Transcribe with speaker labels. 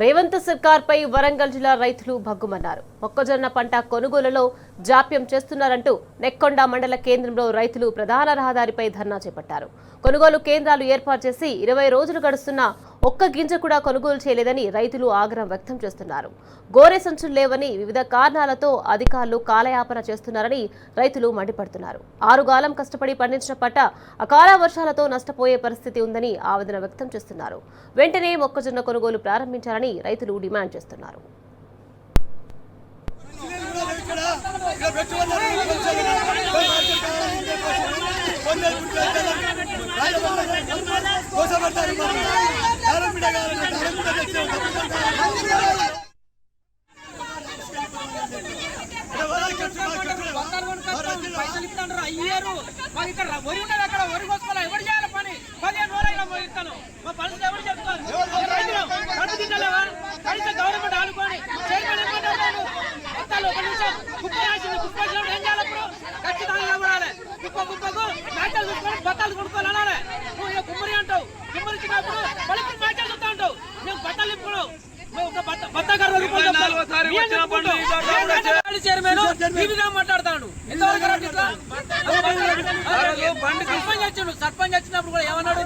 Speaker 1: రేవంత్ సర్కార్ పై వరంగల్ జిల్లా రైతులు భగ్గుమన్నారు. మొక్కజొన్న పంట కొనుగోలులో జాప్యం చేస్తున్నారంటూ నెక్కొండ మండల కేంద్రంలో రైతులు ప్రధాన రహదారిపై ధర్నా చేపట్టారు. కొనుగోలు కేంద్రాలు ఏర్పాటు చేసి 20 రోజులు గడుస్తున్నా ఒక్క గింజ కూడా కొనుగోలు చేయలేదని రైతులు ఆగ్రహం వ్యక్తం చేస్తున్నారు. గోరె సంచులు లేవని వివిధ కారణాలతో అధికారులు కాలయాపన చేస్తున్నారని రైతులు మండిపడుతున్నారు. 6 గాలం కష్టపడి పండించిన పంట అకాల వర్షాలతో నష్టపోయే పరిస్థితి ఉందని ఆవేదన వ్యక్తం చేస్తున్నారు. వెంటనే మొక్కజొన్న కొనుగోలు ప్రారంభించాలని రైతులు డిమాండ్ చేస్తున్నారు.
Speaker 2: బత్తాలు కొనుక్కోవాలన్నారే నువ్వు కుమ్మరి అంటావు. కుమ్మరించినప్పుడు పలుకులు మ్యాచెస్ వస్తా ఉంటావు. మేము బట్టలు నింపుకున్నావు. మాట్లాడతాడు సర్పంచ్ వచ్చినప్పుడు కూడా ఏమన్నాడు